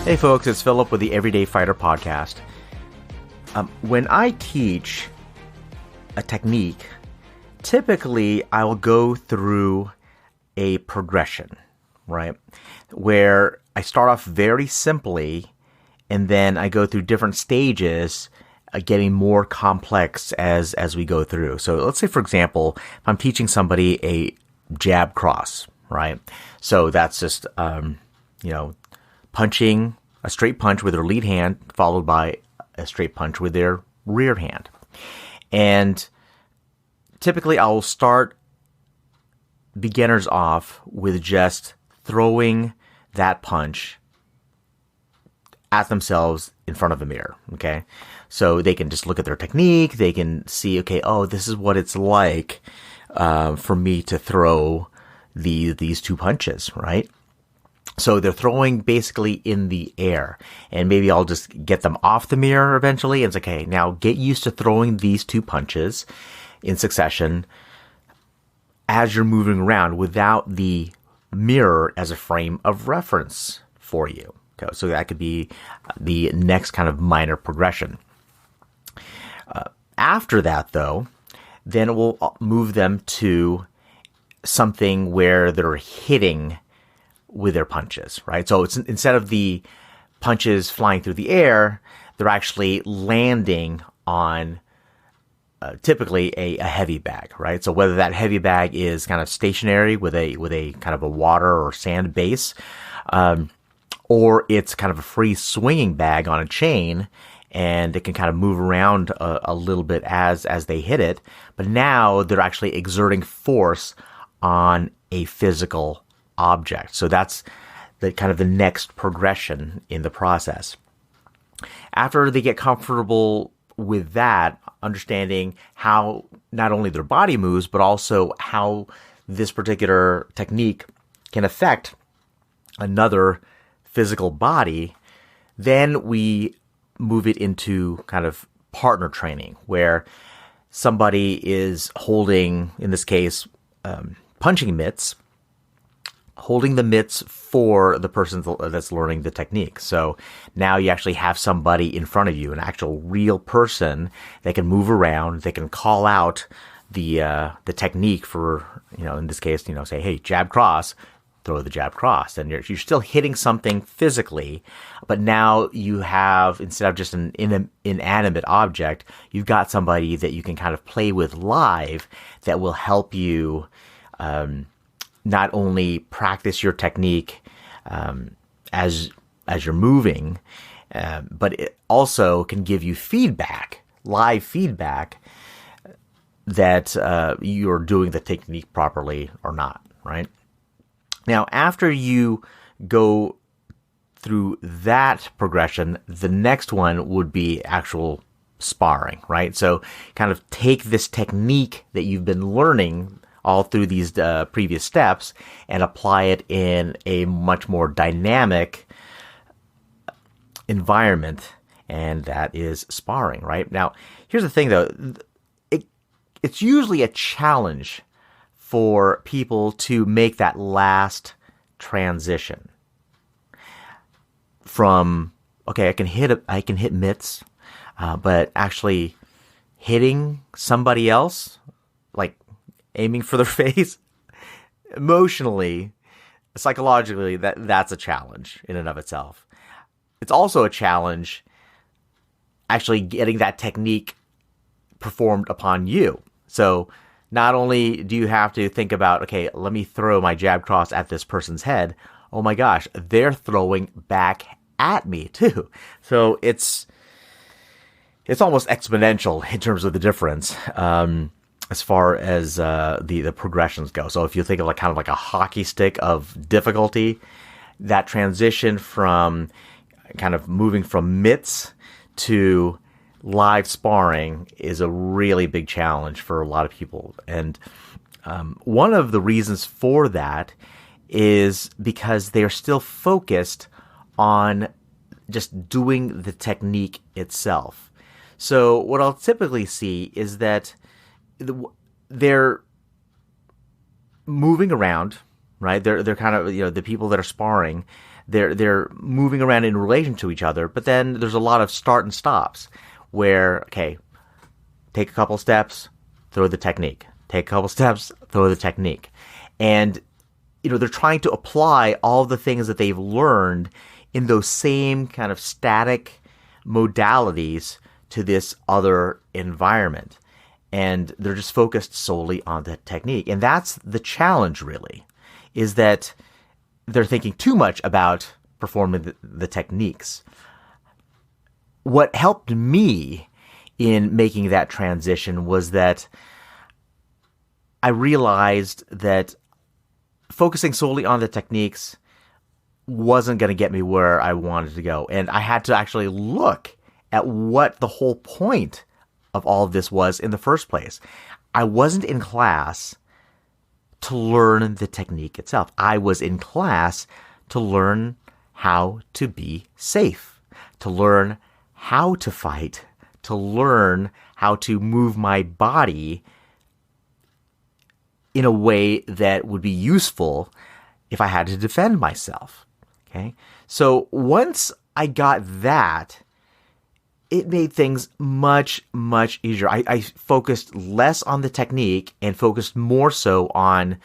Hey folks, it's Philip with the Everyday Fighter podcast. When I teach a technique, typically I will go through a progression, right? Where I start off very simply and then I go through different stages, getting more complex as we go through. So let's say, for example, if I'm teaching somebody a jab cross, right? So that's just, punching a straight punch with their lead hand followed by a straight punch with their rear hand. And typically I'll start beginners off with just throwing that punch at themselves in front of a mirror, okay? So they can just look at their technique, they can see, okay, oh, this is what it's like for me to throw these two punches, right? So they're throwing basically in the air, and maybe I'll just get them off the mirror eventually. And it's like, okay, now get used to throwing these two punches in succession as you're moving around without the mirror as a frame of reference for you. Okay, so that could be the next kind of minor progression. After that, though, then we'll move them to something where they're hitting with their punches, right? So it's instead of the punches flying through the air, they're actually landing on typically a heavy bag, right? So whether that heavy bag is kind of stationary with a kind of a water or sand base, or it's kind of a free swinging bag on a chain, and it can kind of move around a little bit as they hit it. But now they're actually exerting force on a physical object. So that's the kind of the next progression in the process. After they get comfortable with that, understanding how not only their body moves, but also how this particular technique can affect another physical body, then we move it into kind of partner training, where somebody is holding, in this case, punching mitts, holding the mitts for the person that's learning the technique. So now you actually have somebody in front of you, an actual real person that can move around, they can call out the technique for, in this case, say, hey, jab cross, throw the jab cross. And you're still hitting something physically, but now you have, instead of just an inanimate object, you've got somebody that you can kind of play with live that will help you not only practice your technique as you're moving, but it also can give you feedback, live feedback, that you're doing the technique properly or not, right? Now, after you go through that progression, the next one would be actual sparring, right? So kind of take this technique that you've been learning all through these previous steps and apply it in a much more dynamic environment, and that is sparring, right? Now, here's the thing, though. It's usually a challenge for people to make that last transition from, okay, I can hit mitts, but actually hitting somebody else, like aiming for their face, emotionally, psychologically, that's a challenge in and of itself. It's also a challenge actually getting that technique performed upon you. So not only do you have to think about, okay, let me throw my jab cross at this person's head, oh my gosh, they're throwing back at me too. So it's almost exponential in terms of the difference. As far as the progressions go. So if you think of kind of like a hockey stick of difficulty, that transition from kind of moving from mitts to live sparring is a really big challenge for a lot of people. And one of the reasons for that is because they're still focused on just doing the technique itself. So what I'll typically see is that they're moving around right? They're kind of, the people that are sparring, they're moving around in relation to each other, but then there's a lot of start and stops where, okay, take a couple steps, throw the technique. Take a couple steps, throw the technique. And, they're trying to apply all the things that they've learned in those same kind of static modalities to this other environment. And they're just focused solely on the technique. And that's the challenge, really, is that they're thinking too much about performing the techniques. What helped me in making that transition was that I realized that focusing solely on the techniques wasn't going to get me where I wanted to go. And I had to actually look at what the whole point of all of this was in the first place. I wasn't in class to learn the technique itself. I was in class to learn how to be safe, to learn how to fight, to learn how to move my body in a way that would be useful if I had to defend myself. Okay? So once I got that, it made things much, much easier. I focused less on the technique and focused more so on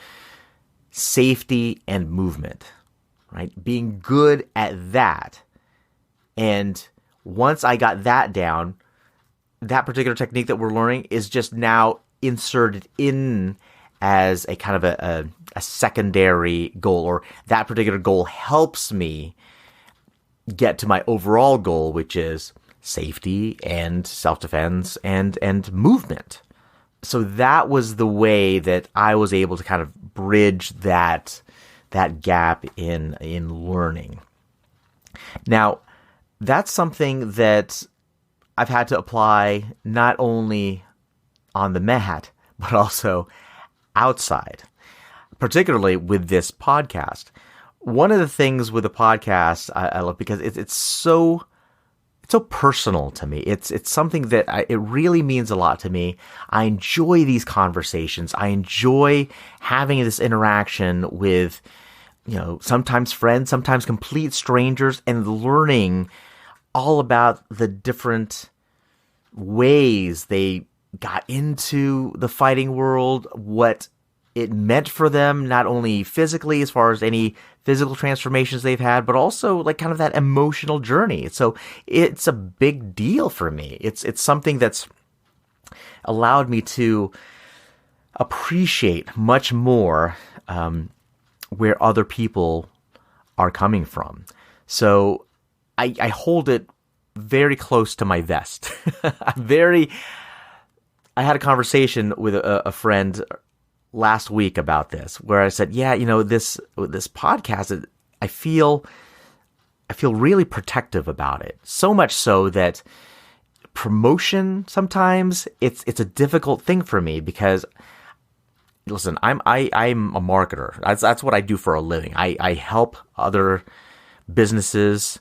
safety and movement, right? Being good at that. And once I got that down, that particular technique that we're learning is just now inserted in as a kind of a secondary goal, or that particular goal helps me get to my overall goal, which is safety and self-defense and movement. So that was the way that I was able to kind of bridge that gap in learning. Now, that's something that I've had to apply not only on the mat, but also outside, particularly with this podcast. One of the things with the podcast I love because it's so personal to me. It's something that it really means a lot to me. I enjoy these conversations. I enjoy having this interaction with, sometimes friends, sometimes complete strangers, and learning all about the different ways they got into the fighting world, what it meant for them, not only physically as far as any physical transformations they've had, but also like kind of that emotional journey. So it's a big deal for me. It's something that's allowed me to appreciate much more where other people are coming from. So I hold it very close to my vest. I had a conversation with a friend last week about this, where I said, yeah, this podcast, I feel really protective about it. So much so that promotion, sometimes it's a difficult thing for me because, listen, I'm a marketer. That's what I do for a living. I help other businesses,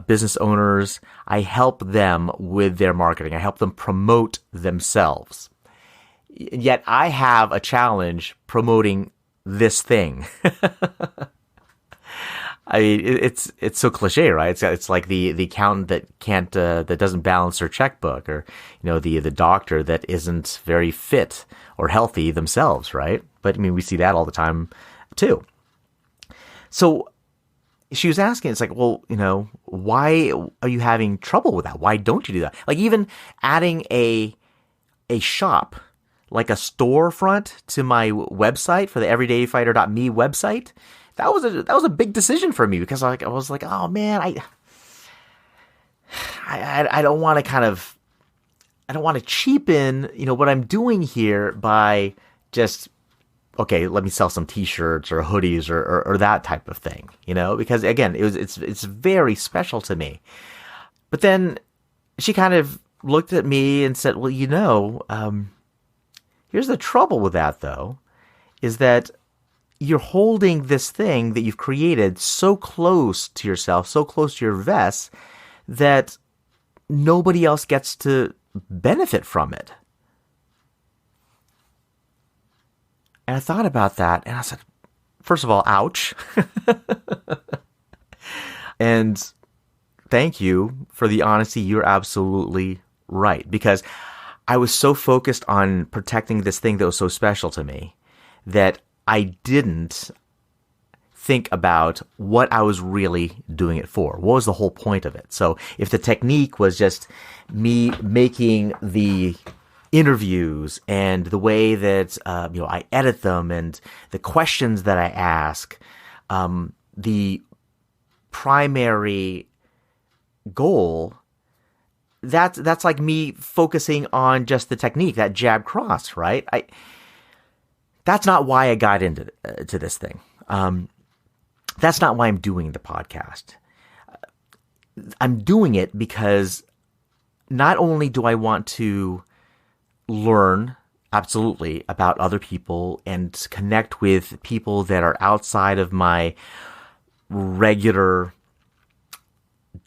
business owners. I help them with their marketing. I help them promote themselves. Yet I have a challenge promoting this thing. I mean, it's so cliche, right? It's like the accountant that doesn't balance their checkbook, or the doctor that isn't very fit or healthy themselves, right? But I mean, we see that all the time too. So she was asking, it's like, well, why are you having trouble with that? Why don't you do that? Like even adding a shop, like a storefront to my website for the everydayfighter.me website, that was a big decision for me, because I was like, oh man, I don't want to cheapen, what I'm doing here by just, okay, let me sell some t-shirts or hoodies or that type of thing, because again, it's very special to me. But then she kind of looked at me and said, well, here's the trouble with that though, is that you're holding this thing that you've created so close to yourself, so close to your vest, that nobody else gets to benefit from it. And I thought about that and I said, first of all, ouch. And thank you for the honesty. You're absolutely right. Because I was so focused on protecting this thing that was so special to me that I didn't think about what I was really doing it for. What was the whole point of it? So if the technique was just me making the interviews and the way that I edit them and the questions that I ask, the primary goal, that's like me focusing on just the technique, that jab cross, right? That's not why I got into to this thing. That's not why I'm doing the podcast. I'm doing it because not only do I want to learn absolutely about other people and connect with people that are outside of my regular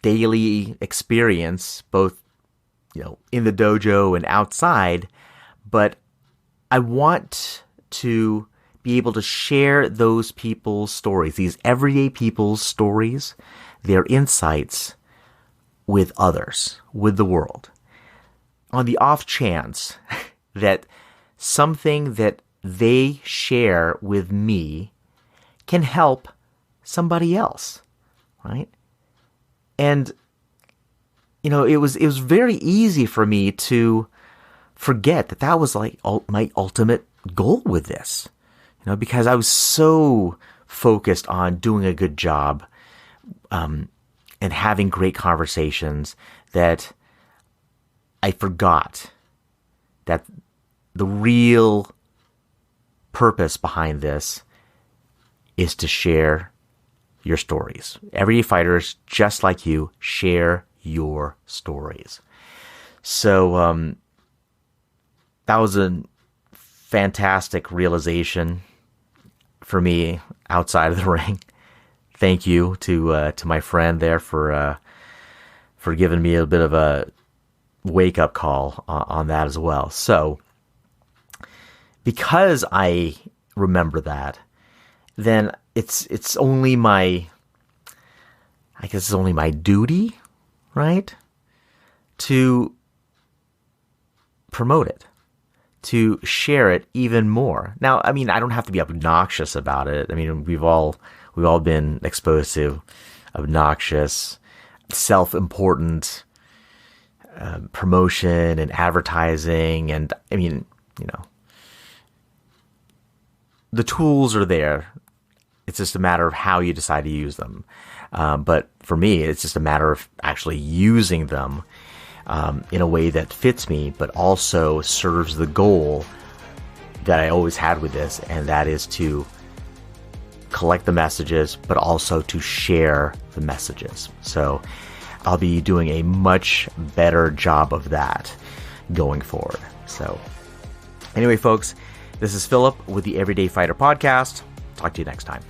daily experience, both in the dojo and outside, but I want to be able to share those people's stories, these everyday people's stories, their insights with others, with the world. On the off chance that something that they share with me can help somebody else, right? And, it was very easy for me to forget that was like my ultimate goal with this. Because I was so focused on doing a good job and having great conversations that I forgot that the real purpose behind this is to share your stories. Everyday fighters, just like you, share your stories. So that was a fantastic realization for me outside of the ring. Thank you to my friend there for giving me a bit of a wake-up call on that as well. So because I remember that, then it's only my duty, right, to promote it, to share it even more. Now, I don't have to be obnoxious about it. We've all been exposed to obnoxious, self-important promotion and advertising, and the tools are there. It's just a matter of how you decide to use them. But for me, it's just a matter of actually using them in a way that fits me, but also serves the goal that I always had with this, and that is to collect the messages, but also to share the messages. So I'll be doing a much better job of that going forward. So anyway, folks, this is Philip with the Everyday Fighter Podcast. Talk to you next time.